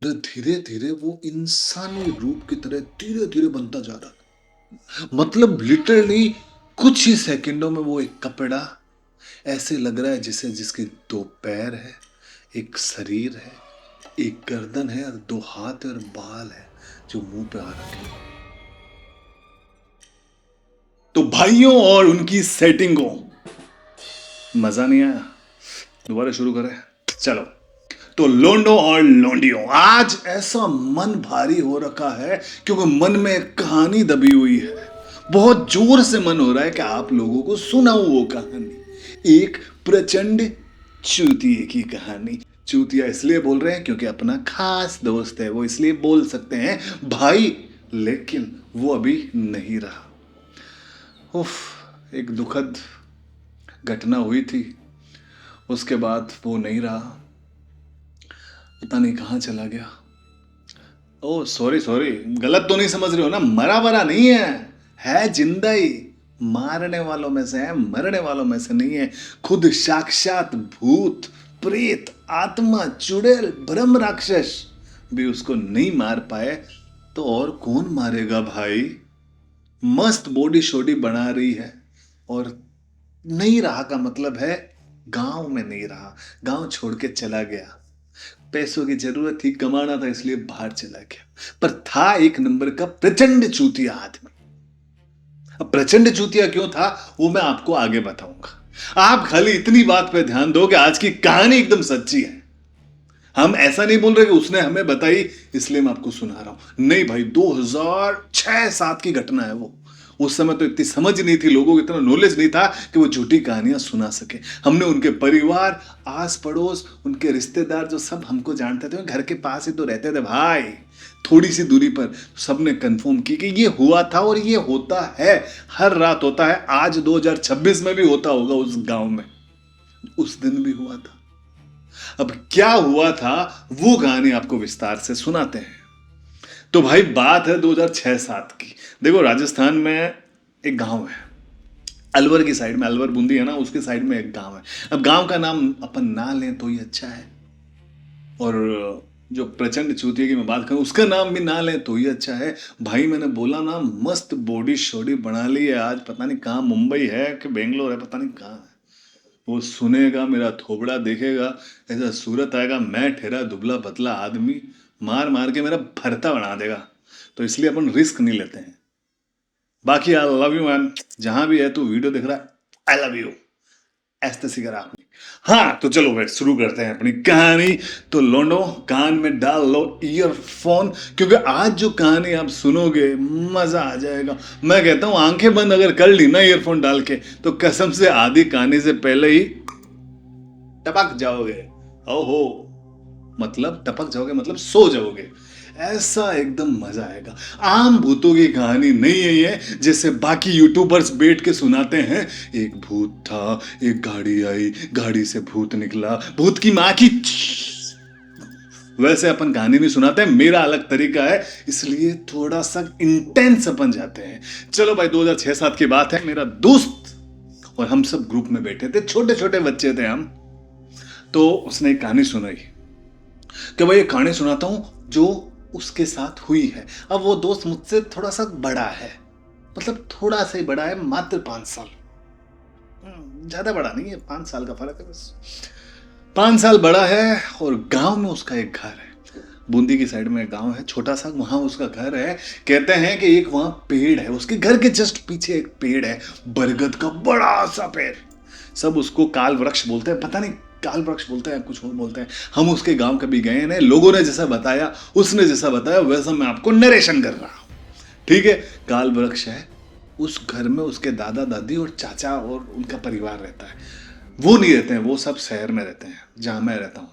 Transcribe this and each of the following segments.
धीरे धीरे वो इंसानी रूप की तरह धीरे धीरे बनता जा रहा था। मतलब लिटरली कुछ ही सेकंडों में वो एक कपड़ा ऐसे लग रहा है जिसे जिसके दो पैर है, एक शरीर है, एक गर्दन है और दो हाथ और बाल है जो मुंह पे आ रखे हैं। तो भाइयों और उनकी सेटिंगों, मजा नहीं आया? दोबारा शुरू करें? चलो। तो लोंडो और लोंडियों, आज ऐसा मन भारी हो रखा है क्योंकि मन में एक कहानी दबी हुई है। बहुत जोर से मन हो रहा है कि आप लोगों को सुनाऊं वो कहानी, एक प्रचंड चूतिए की कहानी। चूतिया इसलिए बोल रहे हैं क्योंकि अपना खास दोस्त है, वो इसलिए बोल सकते हैं भाई, लेकिन वो अभी नहीं रहा। उफ, एक दुखद घटना हुई थी, उसके बाद वो नहीं रहा। पता नहीं कहाँ चला गया। ओ सॉरी सॉरी, गलत तो नहीं समझ रहे हो ना, मरा वरा नहीं है जिंदा ही। मारने वालों में से है, मरने वालों में से नहीं है। खुद साक्षात भूत प्रेत आत्मा चुड़ैल ब्रह्म राक्षस भी उसको नहीं मार पाए तो और कौन मारेगा भाई। मस्त बॉडी शोडी बना रही है और नहीं रहा का मतलब है गांव में नहीं रहा, गांव छोड़ के चला गया। पैसों की जरूरत थी, कमाना था इसलिए बाहर चला गया। पर था एक नंबर का प्रचंड चूतिया आदमी। अब प्रचंड चूतिया क्यों था वो मैं आपको आगे बताऊंगा। आप खाली इतनी बात पे ध्यान दो कि आज की कहानी एकदम सच्ची है। हम ऐसा नहीं बोल रहे कि उसने हमें बताई इसलिए मैं आपको सुना रहा हूं, नहीं भाई, 2006-7 की घटना है वो। उस समय तो इतनी समझ नहीं थी, लोगों को इतना नॉलेज नहीं था कि वो झूठी कहानियां सुना सके। हमने उनके परिवार, आस पड़ोस, उनके रिश्तेदार जो सब हमको जानते थे, घर के पास ही तो रहते थे भाई, थोड़ी सी दूरी पर, सबने कंफर्म की कि ये हुआ था और ये होता है, हर रात होता है। आज 2026 में भी होता होगा उस गांव में, उस दिन भी हुआ था। अब क्या हुआ था वो कहानी आपको विस्तार से सुनाते हैं। तो भाई बात है 2006-7 की। देखो राजस्थान में एक गांव है, अलवर की साइड में, अलवर बूंदी है ना, उसके साइड में एक गांव है। अब गांव का नाम अपन ना लें तो ही अच्छा है, और जो प्रचंड चूतिया की मैं बात करूं उसका नाम भी ना लें तो ही अच्छा है। भाई मैंने बोला ना, मस्त बॉडी शोडी बना ली है आज, पता नहीं कहाँ, मुंबई है कि बेंगलोर है, पता नहीं कहाँ है। वो सुनेगा, मेरा थोबड़ा देखेगा, ऐसा सूरत आएगा, मैं ठहरा दुबला पतला आदमी, मार मार के मेरा भरता बना देगा। तो इसलिए अपन रिस्क नहीं लेते हैं। बाकी आई लव यू मैन, जहां भी है तू वीडियो देख रहा है, आई लव यू, ऐसे सीखा आपने। हाँ तो चलो भाई शुरू करते हैं अपनी कहानी। तो लोंडो कान में डाल लो ईयरफोन, क्योंकि आज जो कहानी आप सुनोगे मजा आ जाएगा। मैं कहता हूं आंखें बंद अगर कर ली ना ईयरफोन डाल के, तो कसम से आधी कहानी से पहले ही टपक जाओगे। ओहो, मतलब टपक जाओगे मतलब सो जाओगे, ऐसा एकदम मजा आएगा। आम भूतों की कहानी नहीं है ये, जैसे बाकी यूट्यूबर्स बैठ के सुनाते हैं, एक भूत था, एक गाड़ी आई, गाड़ी से भूत निकला, भूत की माँ की वैसे अपन कहानी नहीं सुनाते हैं, मेरा अलग तरीका है, इसलिए थोड़ा सा इंटेंस अपन जाते हैं। चलो भाई 2006-7 की बात है, मेरा दोस्त और हम सब ग्रुप में बैठे थे, छोटे छोटे बच्चे थे हम। तो उसने एक कहानी सुनाई कि भाई एक कहानी सुनाता हूं जो उसके साथ हुई है। अब वो दोस्त मुझसे थोड़ा सा बड़ा है, मतलब थोड़ा सा ही बड़ा है, मात्र 5 साल, ज्यादा बड़ा नहीं है, 5 साल का फर्क है बस। 5 साल बड़ा है और गांव में उसका एक घर है। बूंदी की साइड में एक गांव है छोटा सा, वहां उसका घर है। कहते हैं कि एक वहां पेड़ है, उसके घर के जस्ट पीछे एक पेड़ है, बरगद का बड़ा सा पेड़। सब उसको काल वृक्ष बोलते हैं, पता नहीं काल वृक्ष बोलते हैं कुछ और बोलते हैं। हम उसके गांव कभी गए नहीं, लोगों ने जैसा बताया, उसने जैसा बताया वैसा मैं आपको नरेशन कर रहा हूं, ठीक है। काल वृक्ष है, उस घर में उसके दादा दादी और चाचा और उनका परिवार रहता है। वो नहीं रहते हैं, वो सब शहर में रहते हैं जहां मैं रहता हूँ,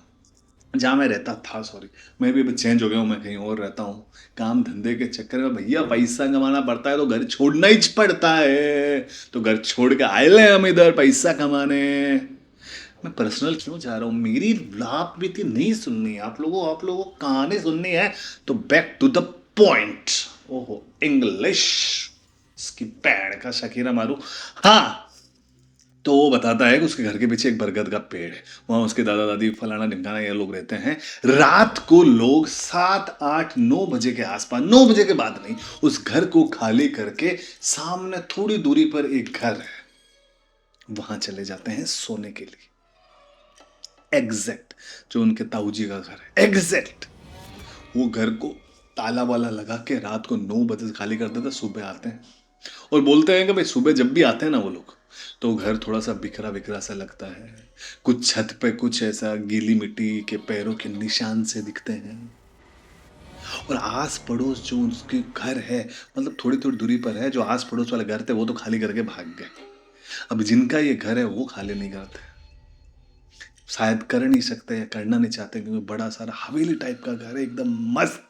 जहां मैं रहता था, सॉरी, मैं भी अभी चेंज हो गया हूँ, मैं कहीं और रहता हूँ। काम धंधे के चक्कर में भैया पैसा कमाना पड़ता है तो घर छोड़ना ही पड़ता है, तो घर छोड़ के आए ले हम इधर पैसा कमाने। मैं पर्सनल क्यों जा रहा हूँ, मेरी लाभ भी थी नहीं सुननी है आप लोगों को कहानी सुननी है, तो बैक टू द पॉइंट। ओहो इंग्लिश, इसकी पैड़ का शकीरा मारू। हाँ, तो वो बताता है कि उसके घर के पीछे एक बरगद का पेड़ है, वहां उसके दादा दादी फलाना ढिमकाना ये लोग रहते हैं। रात को लोग 7 8 9 बजे के आसपास, 9 बजे के बाद नहीं, उस घर को खाली करके सामने थोड़ी दूरी पर एक घर है, वहां चले जाते हैं सोने के लिए। एग्जैक्ट जो उनके ताऊ जी का घर है, एग्जैक्ट वो घर को ताला वाला लगा के रात को 9 बजे से खाली कर देते, सुबह आते हैं और बोलते हैं कि भाई सुबह जब भी आते हैं ना वो लोग, तो घर थोड़ा सा बिखरा बिखरा सा लगता है, कुछ छत पे कुछ ऐसा गीली मिट्टी के पैरों के निशान से दिखते हैं, और आस पड़ोस जो उसके घर है, मतलब थोड़ी थोड़ी दूरी पर है, जो आस पड़ोस वाले घर थे वो तो खाली करके भाग गए। अब जिनका ये घर है वो खाली नहीं करते, शायद कर नहीं सकते या करना नहीं चाहते, क्योंकि बड़ा सारा हवेली टाइप का घर है एकदम मस्त,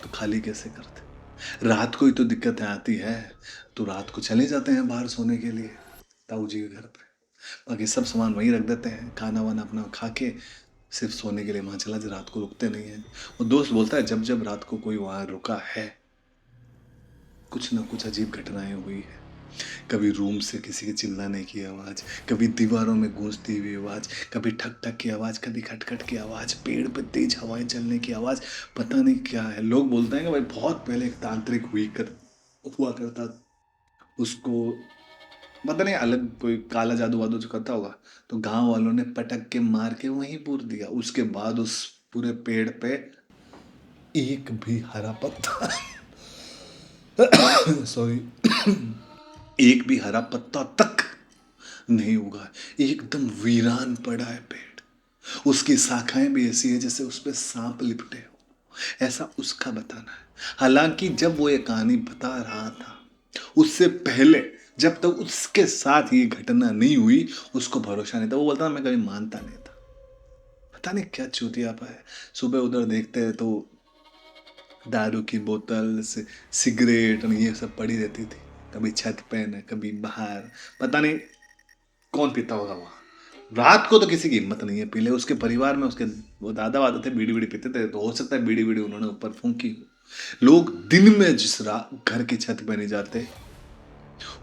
तो खाली कैसे करते। रात को ही तो दिक्कतें आती है, तो रात को चले जाते हैं बाहर सोने के लिए ताऊ जी के घर पे, बाकी सब सामान वहीं रख देते हैं, खाना वाना अपना खा के सिर्फ सोने के लिए वहाँ चला जाए, रात को रुकते नहीं हैं। वो दोस्त बोलता है जब जब रात को कोई वहाँ रुका है, कुछ ना कुछ अजीब घटनाएं हुई है। कभी रूम से किसी के चिल्लाने की आवाज़, कभी दीवारों में गूंजती हुई आवाज़, कभी ठक ठक की आवाज़, कभी खटखट की आवाज़, पेड़ पे तेज हवाएं चलने की आवाज़, पता नहीं क्या है। लोग बोलते हैं कि भाई बहुत पहले एक तांत्रिक हुआ करता, उसको पता नहीं अलग कोई काला जादू वादू जो करता होगा, तो गांव वालों ने पटक के मार के वहीं पूर दिया। उसके बाद उस पूरे पेड़ पे एक भी हरा पत्ता सॉरी एक भी हरा पत्ता तक नहीं उगा, एकदम वीरान पड़ा है पेड़। उसकी शाखाएं भी ऐसी है जैसे उस पे सांप लिपटे हो, ऐसा उसका बताना है। हालांकि जब वो ये कहानी बता रहा था, उससे पहले जब तक उसके साथ ये घटना नहीं हुई, उसको भरोसा नहीं था। वो बोलता मैं कभी मानता नहीं था, पता नहीं क्या चूतियापा है। सुबह उधर देखते हैं तो दारू की बोतल से सिगरेट और ये सब पड़ी रहती थी, कभी छत पे न कभी बाहर, पता नहीं कौन पीता होगा वहाँ। रात को तो किसी की हिम्मत नहीं है पी ले। उसके परिवार में उसके वो दादा वादा थे, बीड़ी बीड़ी पीते थे, तो हो सकता है बीड़ी बीड़ी उन्होंने ऊपर फूंकी हो। लोग दिन में जिस घर की छत पे नहीं जाते,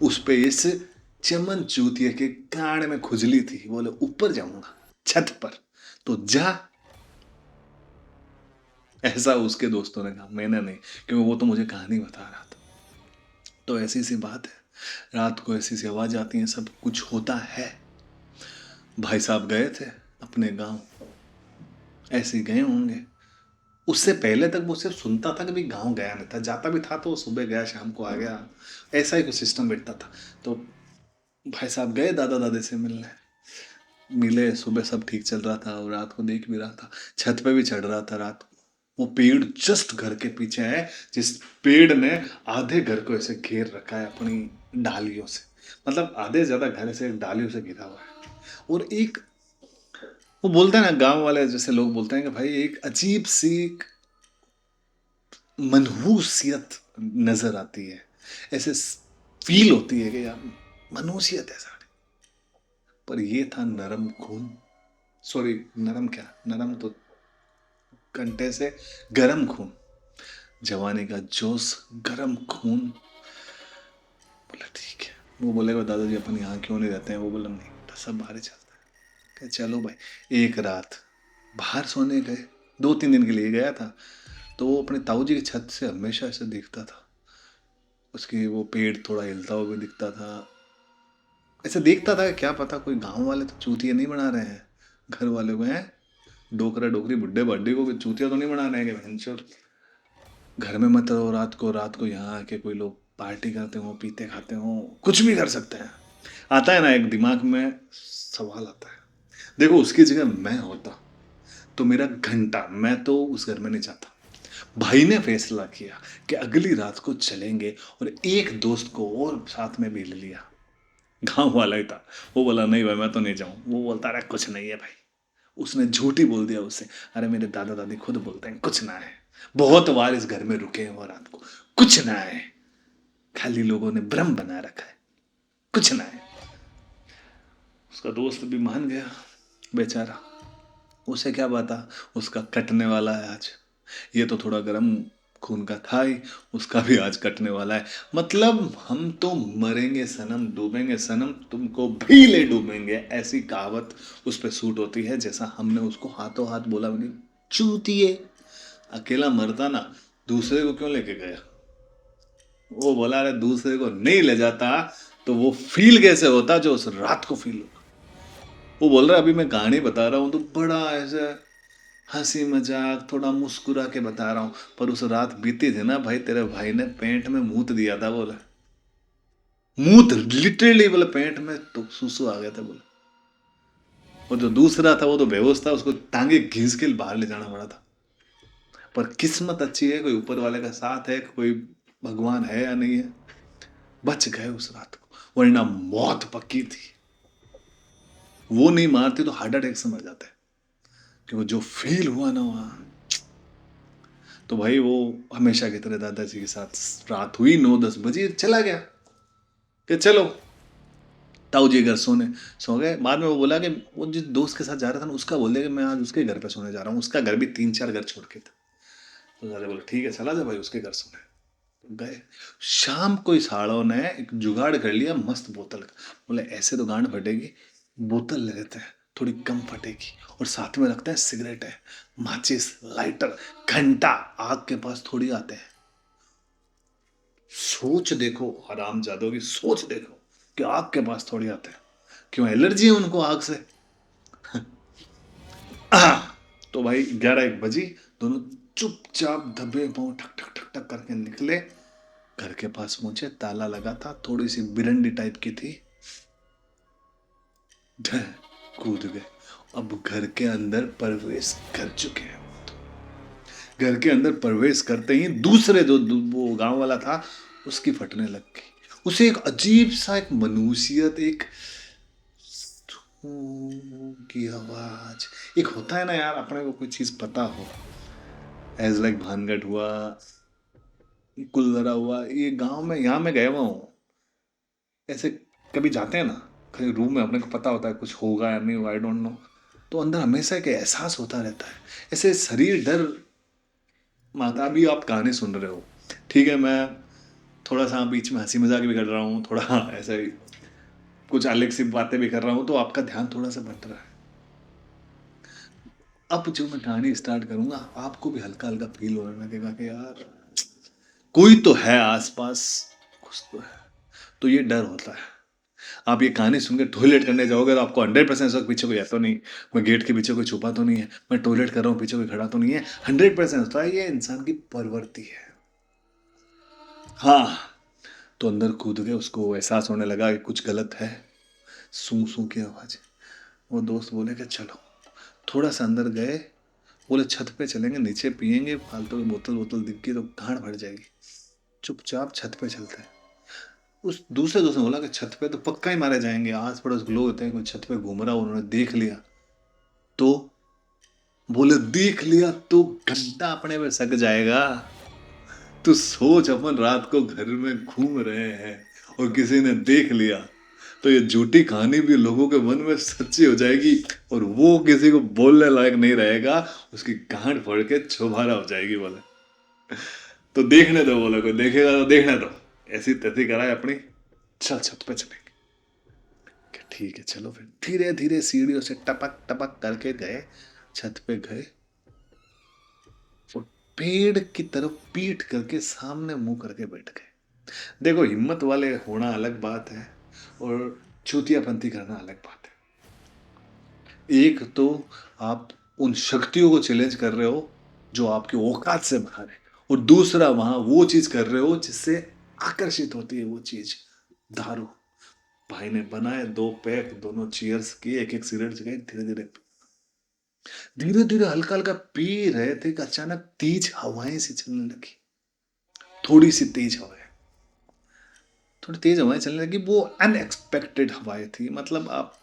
उस पे इस चमन चूतिया के कान में खुजली थी, बोले ऊपर जाऊंगा छत पर, तो जा। ऐसा उसके दोस्तों ने कहा, मैंने नहीं, क्योंकि वो तो मुझे कहानी बता रहा था। तो ऐसी सी बात है, रात को ऐसी सी आवाज आती है, सब कुछ होता है। भाई साहब गए थे अपने गांव, ऐसे ही गए होंगे। उससे पहले तक वो सिर्फ सुनता था, कभी गांव गया नहीं था, जाता भी था तो सुबह गया शाम को आ गया, ऐसा ही कुछ सिस्टम बैठता था। तो भाई साहब गए दादा दादी से मिलने, मिले, सुबह सब ठीक चल रहा था और रात को देख भी रहा था, छत पे भी चढ़ रहा था रात को। वो पेड़ जस्ट घर के पीछे है, जिस पेड़ ने आधे घर को ऐसे घेर रखा है अपनी डालियों से, मतलब आधे ज्यादा घर ऐसे डालियों से घिरा हुआ है। और एक वो बोलते हैं ना गांव वाले जैसे लोग बोलते हैं कि भाई एक अजीब सी एक मनहूसियत नजर आती है, ऐसे फील होती है कि यार मनहूसियत है सारी। पर ये था नरम खून, सॉरी नरम क्या, नरम तो कंटे से, गरम खून, जवानी का जोश, गरम खून। बोला ठीक है। वो बोलेगा दादाजी अपन यहाँ क्यों नहीं रहते हैं, वो बोला नहीं बेटा सब बाहर ही चलता है। कहे चलो भाई। एक रात बाहर सोने गए, 2 3 दिन के लिए गया था, तो वो अपने ताऊ जी की छत से हमेशा ऐसे दिखता था, उसकी वो पेड़ थोड़ा हिलता हुआ भी दिखता था। ऐसे देखता था कि क्या पता कोई गांव वाले तो चूतिया नहीं बना रहे हैं घर वाले को, हैं डोकरा डोकरी बुड्ढे बाड्ढे को चूतिया तो नहीं बना रहे हैं कि भैंसोर घर में मत रहो रात को, रात को यहाँ आके कोई लोग पार्टी करते हो, पीते खाते हो, कुछ भी कर सकते हैं। आता है ना एक दिमाग में सवाल आता है। देखो उसकी जगह मैं होता तो मेरा घंटा, मैं तो उस घर में नहीं जाता। भाई ने फैसला किया कि अगली रात को चलेंगे, और एक दोस्त को और साथ में भी ले लिया, गांव वाला ही था। वो बोला नहीं भाई मैं तो नहीं जाऊं, वो बोलता रहा कुछ नहीं है भाई। उसने झूठी बोल दिया उससे, अरे मेरे दादा दादी खुद बोलते हैं कुछ ना है, बहुत बार इस घर में रुके हैं और रात को कुछ ना है, खाली लोगों ने भ्रम बना रखा है, कुछ ना है। उसका दोस्त भी मान गया बेचारा, उसे क्या पता उसका कटने वाला है आज। ये तो थोड़ा गर्म खून का था ही, उसका भी आज कटने वाला है। मतलब हम तो मरेंगे सनम, डूबेंगे सनम, तुमको भी ले डूबेंगे, ऐसी कहावत उस पर सूट होती है। जैसा हमने उसको हाथों हाथ बोला भी नहीं, चूतिए, अकेला मरता ना, दूसरे को क्यों लेके गया? वो बोला अरे दूसरे को नहीं ले जाता तो वो फील कैसे होता जो उस रात को फील होता। वो बोल रहा है अभी मैं कहानी बता रहा हूँ तो बड़ा ऐसा हंसी मजाक थोड़ा मुस्कुरा के बता रहा हूँ, पर उस रात बीती थी ना भाई, तेरे भाई ने पेंट में मूत दिया था बोला। मूत लिटरली बोला, पेंट में तो सुसु आ गया था बोला। और जो दूसरा था वो तो बेहोश था, उसको टांगे घींच के बाहर ले जाना पड़ा था। पर किस्मत अच्छी है, कोई ऊपर वाले का साथ है, कोई भगवान है या नहीं है, बच गए उस रात को, वरना मौत पक्की थी। वो नहीं मारती तो हार्ट अटैक से मर जाते, क्योंकि जो फील हुआ ना वहां, तो भाई वो हमेशा की तरह दादाजी के साथ रात हुई, 9-10 बजे चला गया कि चलो ताऊ जी घर सोने, सो गए। बाद में वो बोला कि वो जिस दोस्त के साथ जा रहा था ना उसका बोल दिया कि मैं आज उसके घर पे सोने जा रहा हूँ, उसका घर भी 3-4 घर छोड़ के था। तो दादा बोले ठीक है चला जा भाई उसके घर सोने। तो गए। शाम को इस हाड़ों ने एक जुगाड़ कर लिया मस्त बोतल का, बोले ऐसे तो गांड फटेगी, बोतल ले लेते हैं थोड़ी कम फटेगी, और साथ में रखते हैं सिगरेट है, माचिस, लाइटर, घंटा, आग के पास थोड़ी आते हैं। सोच देखो हराम जादों की, सोच देखो कि आग के पास थोड़ी आते हैं, क्यों एलर्जी है उनको आग से। तो भाई 11-1 बजी दोनों चुपचाप दबे पांव ठक ठक ठक ठक करके निकले, घर के पास पहुंचे, ताला लगा था, थोड़ी सी बिरंडी टाइप की थी, कूद गए। अब घर के अंदर प्रवेश कर चुके हैं। घर के अंदर प्रवेश करते ही दूसरे जो वो गांव वाला था उसकी फटने लग गई। उसे एक अजीब सा एक मनुष्यत, एक की आवाज, एक होता है ना यार अपने को कोई चीज पता हो, एज लाइक भानगढ़ हुआ, कुलदरा हुआ, ये गांव में यहाँ मैं गया हुआ हूँ, ऐसे कभी जाते हैं ना कहीं रूम में, अपने को पता होता है कुछ होगा या नहीं होगा, आई डोंट नो, तो अंदर हमेशा एक एहसास होता रहता है, ऐसे शरीर डर माता। भी आप कहानी सुन रहे हो, ठीक है, मैं थोड़ा सा बीच में हंसी मजाक भी कर रहा हूँ, थोड़ा ऐसे ही कुछ अलग सी बातें भी कर रहा हूँ, तो आपका ध्यान थोड़ा सा भटक रहा है। अब जो मैं कहानी स्टार्ट करूंगा आपको भी हल्का हल्का फील होने लगेगा कि यार कोई तो है आसपास, कुछ तो है, तो ये डर होता है। आप ये कहानी सुन के टॉयलेट करने जाओगे तो आपको 100% पीछे कोई है तो नहीं, मैं गेट के पीछे कोई छुपा तो नहीं है, मैं टॉयलेट कर रहा हूँ पीछे कोई खड़ा तो नहीं है, 100% होता है, ये इंसान की प्रवृत्ति है। हाँ, तो अंदर कूद गए, उसको एहसास होने लगा कि कुछ गलत है, सू सू की आवाज। वो दोस्त बोले कि चलो, थोड़ा सा अंदर गए, बोले छत पे चलेंगे, नीचे पियेंगे, फालतू की बोतल बोतल दिख गई तो गांड भर जाएगी, चुपचाप छत पे चलते हैं। उस दूसरे दोस्त ने बोला कि छत पे तो पक्का ही मारे जाएंगे, आस पड़ोस के लोग होते हैं, कोई छत पे घूम रहा, उन्होंने देख लिया तो, बोले देख लिया तो घंटा अपने पे सक जाएगा। तू सोच अपन रात को घर में घूम रहे हैं और किसी ने देख लिया, तो ये झूठी कहानी भी लोगों के मन में सच्ची हो जाएगी, और वो किसी को बोलने लायक नहीं रहेगा, उसकी गांड फोड़ के छुहारा हो जाएगी बोले। तो देखने दो, बोले कोई देखेगा तो देखने दो, ऐसी तैसी कराए अपनी, चल छत पे चलेंगे। कि ठीक है चलो, फिर धीरे धीरे सीढ़ियों से टपक टपक करके गए, छत पे गए, और पेड़ की तरफ पीठ करके सामने मुंह करके बैठ गए। देखो हिम्मत वाले होना अलग बात है, और चूतियापंती करना अलग बात है। एक तो आप उन शक्तियों को चैलेंज कर रहे हो जो आपके औकात से बाहर है, और दूसरा वहां वो चीज कर रहे हो जिससे आकर्षित होती है वो चीज, दारू। भाई ने बनाए 2 पैक, दोनों चीयर्स किए, एक एक सिगरेट जगाई, धीरे धीरे धीरे धीरे हल्का हल्का पी रहे थे कि अचानक तेज हवाएं सी चलने लगी, थोड़ी सी तेज हवाएं, थोड़ी तेज हवाएं चलने लगी। वो अनएक्सपेक्टेड हवाएं थी, मतलब आप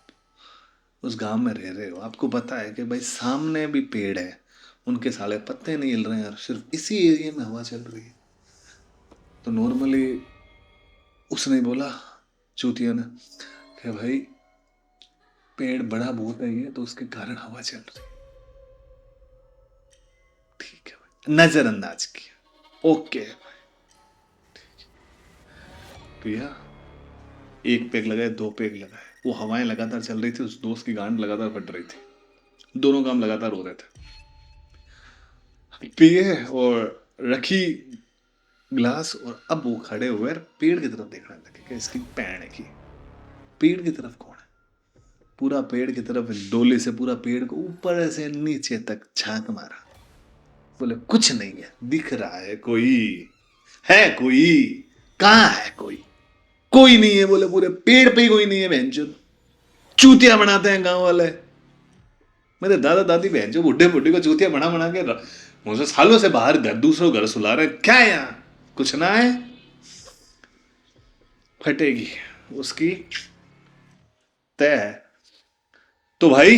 उस गांव में रह रहे हो, आपको पता है कि भाई सामने भी पेड़ है, उनके साले पत्ते नहीं हिल रहे हैं, सिर्फ इसी एरिया में हवा चल रही है। तो नॉर्मली उसने बोला, चूतिया ने, कि भाई पेड़ बड़ा बहुत है ये, तो उसके कारण हवा चल रही है। ठीक है भाई, नजरअंदाज किया, ओके भैया, एक पेग लगाए, दो पेग लगाए, वो हवाएं लगातार चल रही थी, उस दोस्त की गांड लगातार फट रही थी, दोनों काम लगातार हो रहे थे। पिए और रखी ग्लास, और अब वो खड़े हुए पेड़ की तरफ देखने लगे कि इसकी पैण की पेड़ की तरफ कौन है। पूरा पेड़ की तरफ डोले से पूरा पेड़ को ऊपर से नीचे तक झांक मारा। बोले कुछ नहीं है, दिख रहा है कोई, है कोई, कहाँ है कोई, कोई नहीं है। बोले पूरे पेड़ पे ही कोई नहीं है। बहनचोद चूतिया बनाते हैं गांव वाले। मेरे दादा दादी बहनचोद बुढ़े बुढ़ी को चूतिया बना बना के मुझे सालों से बाहर घर, दूसरों घर सुला रहे हैं। क्या है यहाँ, कुछ ना है, फटेगी उसकी तय है। तो भाई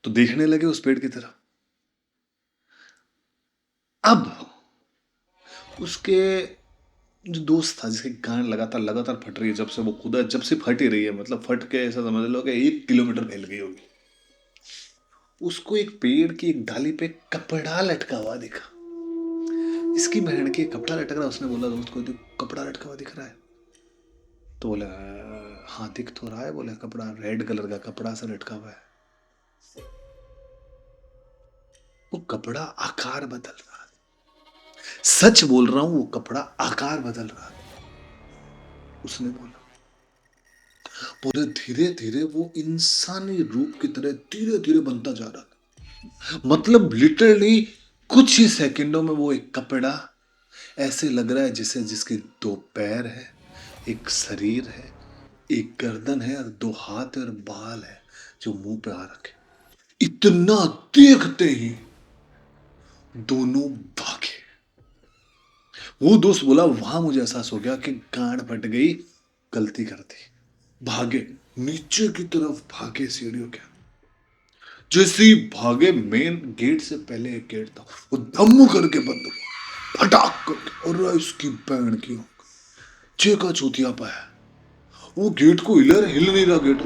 तो देखने लगे उस पेड़ की तरफ। अब उसके जो दोस्त था, जिसकी गांड लगातार लगातार फट रही है, जब से वो खुदा, जब से फट ही रही है, मतलब फट के ऐसा समझ लो कि 1 किलोमीटर फैल गई होगी, उसको एक पेड़ की एक डाली पे कपड़ा लटका हुआ दिखा। इसकी बहन के कपड़ा लटक रहा है। उसने बोला दोस्त को, कपड़ा लटका हुआ दिख रहा है? तो बोला हाँ दिख तो रहा है। बोले कपड़ा रेड कलर का कपड़ा सा लटका हुआ है। वो कपड़ा आकार बदल रहा है, सच बोल रहा हूं, वो कपड़ा आकार बदल रहा है। उसने बोला, बोले धीरे धीरे वो इंसानी रूप की तरह धीरे धीरे बनता जा रहा था। मतलब लिटरली कुछ ही सेकंडों में वो एक कपड़ा ऐसे लग रहा है जिसे, जिसके 2 पैर है, एक शरीर है, एक गर्दन है, और 2 हाथ और बाल है जो मुंह पे आ रखे। इतना देखते ही दोनों भागे। वो दोस्त बोला वहां मुझे एहसास हो गया कि गांड फट गई, गलती कर दी। भागे, नीचे की तरफ भागे सीढ़ियों के। जैसे ही भागे, मेन गेट से पहले एक गेट था, वो धम्म करके बंद हुआ, फटाक करके। और इसकी पैण की चेका चूतिया पाया। वो गेट को हिल नहीं रहा गेट।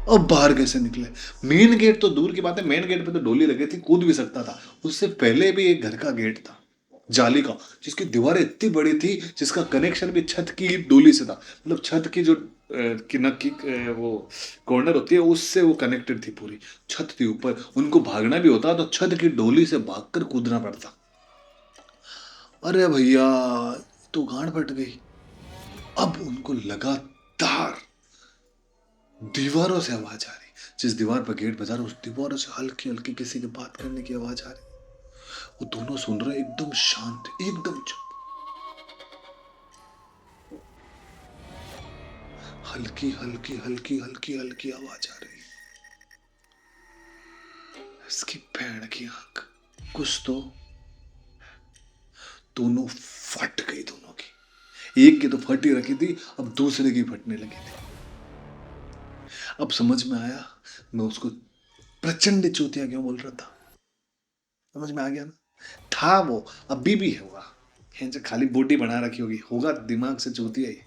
अब बाहर कैसे निकले? मेन गेट तो दूर की बात है, मेन गेट पे तो डोली लगी थी, कूद भी सकता था। उससे पहले भी एक घर का गेट था, जाली का, जिसकी दीवारें इतनी बड़ी थी, जिसका कनेक्शन भी छत की डोली से था। मतलब छत की जो वो कॉर्नर होती है, उससे वो कनेक्टेड थी, पूरी छत थी ऊपर। उनको भागना भी होता तो छत की डोली से भागकर कूदना पड़ता। अरे भैया, तो गांड फट गई। अब उनको लगातार दीवारों से आवाज आ रही। जिस दीवार पर गेट बजा रहा, उस दीवारों से हल्की हल्की किसी की बात करने की आवाज आ रही। वो दोनों सुन रहे, एकदम शांत, एकदम चुप। हल्की हल्की हल्की हल्की हल्की आवाज आ रही। इसकी भैंड की आंख, कुछ तो। दोनों फट गई, दोनों की। एक की तो फटी रखी थी, अब दूसरे की फटने लगी थी। अब समझ में आया मैं उसको प्रचंड चूतिया क्यों बोल रहा था। समझ में आ गया ना? था वो, अभी भी है। जो खाली बॉडी बना रखी होगी, होगा दिमाग से चूतिया ही।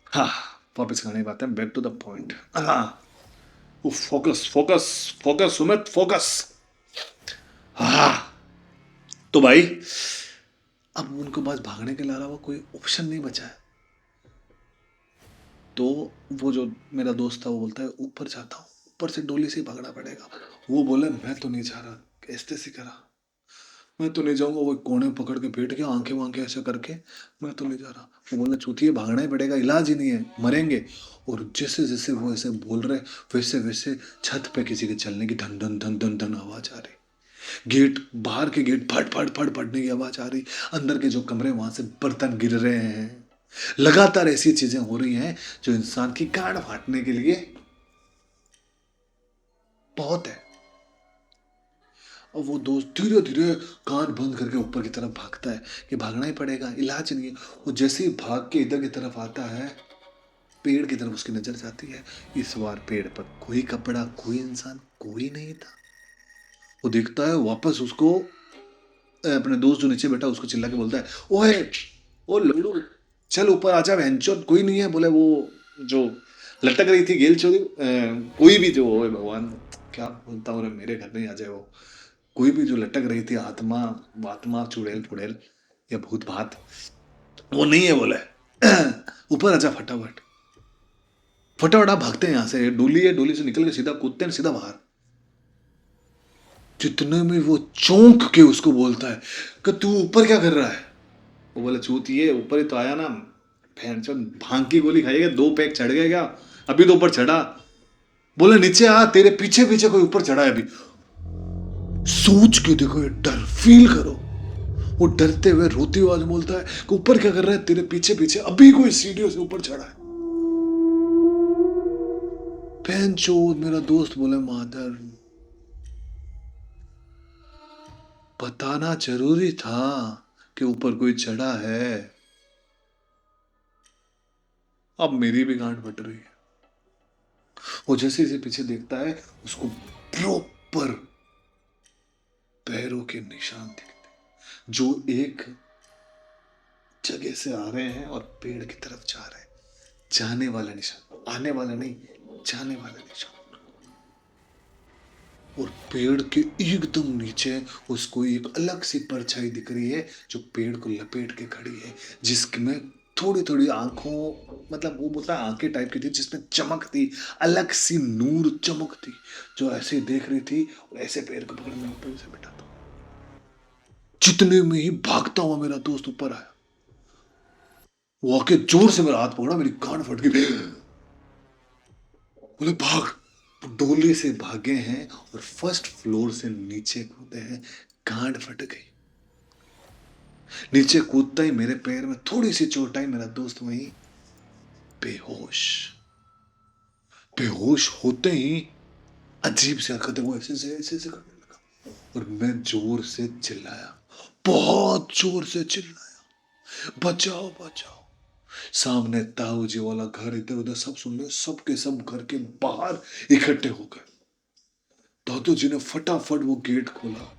हाँ, वापस खाने की बात है, बैक टू द पॉइंट। हाँ, focus focus focus Sumit, focus. हाँ, तो भाई अब उनको पास भागने के अलावा कोई ऑप्शन नहीं बचा है। तो वो जो मेरा दोस्त था, वो बोलता है ऊपर जाता हूँ, ऊपर से डोली से ही भागना पड़ेगा। वो बोले मैं तो नहीं जा रहा। ऐसे से करा, मैं तो नहीं जाऊंगा। वो कोने पकड़ के बैठ गया, आंखें वांखें ऐसे करके, मैं तो नहीं जा रहा। वो बोले चूतिए, भागना ही पड़ेगा, इलाज ही नहीं है, मरेंगे। और जैसे जैसे वो ऐसे बोल रहे, वैसे वैसे छत पे किसी के चलने की धन धन धन धन धन आवाज आ रही। गेट, बाहर के गेट फट फट फट फटने की आवाज आ रही। अंदर के जो कमरे, वहां से बर्तन गिर रहे हैं। लगातार ऐसी चीजें हो रही हैं जो इंसान की गांड फाटने के लिए बहुत है। और वो दोस्त धीरे धीरे कान बंद करके ऊपर की तरफ भागता है कि भागना ही पड़ेगा, इलाज नहीं है। वो जैसे ही भाग के इधर की तरफ आता है, पेड़ की तरफ उसकी नजर जाती है। इस बार पेड़ पर कोई कपड़ा, कोई इंसान, कोई नहीं था। वो देखता है वापस उसको, अपने दोस्त जो नीचे बैठा उसको चिल्ला के बोलता है, ओए ओ लल्लू, चल ऊपर आजा बहनचोद, कोई नहीं है। बोले वो जो लटक रही थी गेल चोरी, कोई भी जो हो भगवान, क्या बोलता हूँ रे, मेरे घर में ही आ जाए वो, कोई भी जो लटक रही थी आत्मा, आत्मा चुड़ैल फुड़ैल या भूत भात, वो नहीं है बोले। ऊपर आजा फटाफट, फटाफट आप भागते हैं यहाँ से, डोली है, डोली से निकल के सीधा कूदते हैं सीधा बाहर। जितने में वो चौंक के उसको बोलता है कि तू ऊपर क्या कर रहा है। वो बोले चूतिए, ऊपर ही तो आया ना, भैंचोद भांग की गोली खाइएगा, 2 पैक चढ़ गए क्या, अभी तो ऊपर चढ़ा। बोले नीचे आ, तेरे पीछे पीछे कोई ऊपर चढ़ा है अभी। सोच के देखो, ये डर फील करो। वो डरते हुए रोती आवाज बोलता है कि ऊपर क्या कर रहा है, तेरे पीछे पीछे अभी कोई सीढ़ियों से ऊपर चढ़ा है। भैंचोद मेरा दोस्त बोले मादर, बताना जरूरी था कि ऊपर कोई चढ़ा है। अब मेरी भी गांड फट रही है। वो जैसे जैसे पीछे देखता है, उसको प्रॉपर पैरों के निशान दिखते जो एक जगह से आ रहे हैं और पेड़ की तरफ जा रहे हैं। जाने वाला निशान, आने वाला नहीं, जाने वाला निशान। और पेड़ के एकदम नीचे उसको एक अलग सी परछाई दिख रही है जो पेड़ को लपेट के खड़ी है, जिसमें थोड़ी थोड़ी आंखों, मतलब वो बोलता है आंखें टाइप की थी, जिसमें चमक थी, अलग सी नूर चमक थी, जो ऐसे देख रही थी और ऐसे पैर को पकड़ में ऊपर से बैठा था। जितने में ही भागता हुआ मेरा दोस्त ऊपर आया, वो आके जोर से मेरा हाथ पकड़ा, मेरी कान फट गई। बोले भाग। डोले से भागे हैं और फर्स्ट फ्लोर से नीचे कूदे हैं, गांड फट गई। नीचे कूदता ही मेरे पैर में थोड़ी सी चोट आई, मेरा दोस्त वहीं बेहोश। बेहोश होते ही अजीब सी हरकतें वो ऐसे ऐसे करने लगा, और मैं जोर से चिल्लाया, बहुत जोर से चिल्लाया, बचाओ बचाओ। सामने ताऊ जी वाला घर, इधर उधर सब सुन रहे, सब के सब घर के बाहर इकट्ठे हो गए। दादू जी ने फटाफट वो गेट खोला,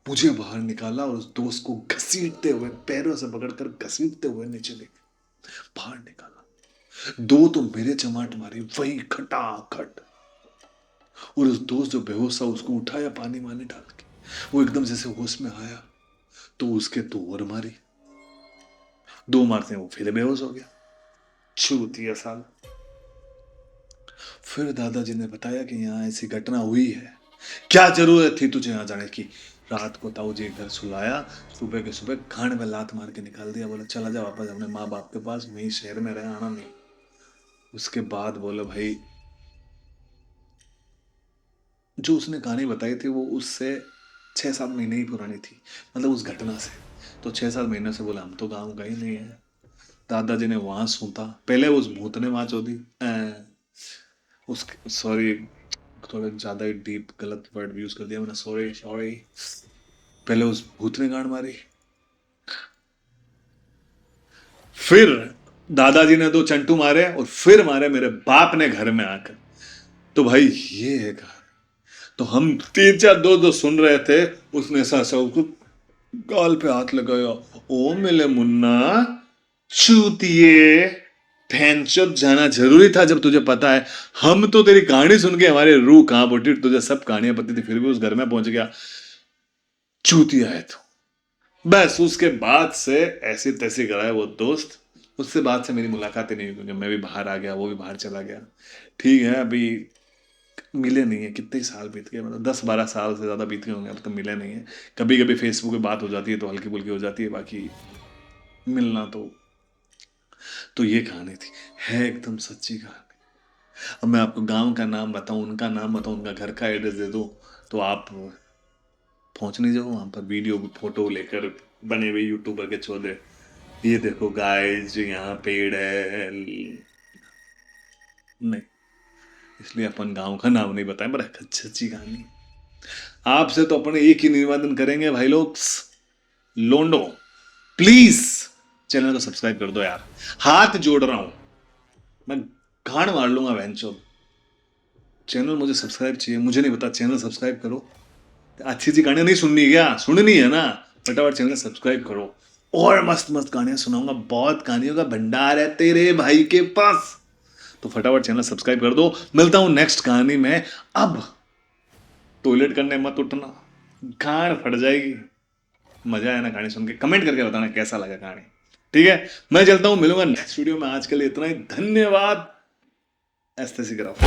मुझे बाहर निकाला और उस दोस्त को घसीटते हुए, पैरों से पकड़कर घसीटते हुए नीचे लेके बाहर निकाला। 2 तो मेरे चमाट मारी वही खटाखट, और उस दोस्त जो बेहोश था उसको उठाया पानी वानी डाल के। वो एकदम जैसे होश में आया तो उसके 2 और मारी, 2 मारते वो फिर बेहोश हो गया। चूतिया साल। फिर दादाजी ने बताया कि यहाँ ऐसी घटना हुई है, क्या जरूरत थी तुझे यहाँ जाने की। रात को ताऊ जी घर सुलाया, सुबह के सुबह खाने में लात मार के निकाल दिया, बोला चला जा वापस अपने माँ बाप के पास, वहीं शहर में रहे, आना नहीं। उसके बाद बोले भाई, जो उसने कहानी बताई थी वो उससे 6-7 महीने ही पुरानी थी, मतलब उस घटना से। तो 6-7 महीने से बोला हम तो गाँव गए नहीं है। दादाजी ने वहां सूता, पहले उस भूत ने वहां चोदी, उस, सॉरी थोड़ा ज्यादा ही डीप गलत वर्ड यूज कर दिया मैंने, सॉरी सॉरी। पहले उस भूत ने गांड मारी, फिर दादाजी ने 2 चंटू मारे, और फिर मारे मेरे बाप ने घर में आकर। तो भाई ये है कहानी। तो हम 3-4 दो सुन रहे थे, उसने ऐसा ऐसा उसको गाल पे हाथ लगाया, ओ मेरे मुन्ना चूतिए, भैंचोद जाना जरूरी था जब तुझे पता है। हम तो तेरी कहानी सुन के हमारी रूह कहां पहुंची, तुझे सब कहानियां पता थी फिर भी उस घर में पहुंच गया, चूतिया है तू। बस उसके बाद से ऐसी तैसी कराए वो दोस्त। उससे बाद से मेरी मुलाकात ही नहीं हुई, क्योंकि मैं भी बाहर आ गया, वो भी बाहर चला गया। ठीक है, अभी मिले नहीं है, कितने साल बीत गए, मतलब 10-12 साल से ज़्यादा बीत गए होंगे, अब तो मिले नहीं है। कभी कभी फेसबुक पे बात हो जाती है तो हल्की फुल्की हो जाती है, बाकी मिलना तो ये कहानी थी, है एकदम सच्ची कहानी। अब मैं आपको गांव का नाम बताऊं, उनका नाम बताऊं, उनका घर का एड्रेस दे दूं, तो आप पहुंच नहीं जाओ वहां पर, वीडियो फोटो लेकर बने हुए यूट्यूबर के चौदे, ये देखो गाइस यहाँ पेड़ है, नहीं, इसलिए अपन गांव का नाम नहीं बताएं, पर अच्छी अच्छी कहानी है। आपसे तो अपने एक ही निवेदन करेंगे भाई लोग, लोंडो प्लीज चैनल को सब्सक्राइब कर दो यार, हाथ जोड़ रहा हूं, मैं गाड़ मार लूंगा वेंचो। चैनल मुझे सब्सक्राइब चाहिए, मुझे नहीं पता, चैनल सब्सक्राइब करो। अच्छी अच्छी कहानियां नहीं सुननी क्या, सुननी है ना, फटाफट चैनल सब्सक्राइब करो, और मस्त मस्त कहानियां सुनाऊंगा, बहुत कहानियों का भंडार है तेरे भाई के पास। तो फटाफट चैनल सब्सक्राइब कर दो। मिलता हूं नेक्स्ट कहानी में। अब टॉयलेट करने मत उठना, गांड फट जाएगी। मजा आया ना कहानी सुन के? कमेंट करके बताना कैसा लगा कहानी। ठीक है, मैं चलता हूं, मिलूंगा नेक्स्ट वीडियो में। आज के लिए इतना ही, धन्यवाद। एस्थेसिक ग्राफ।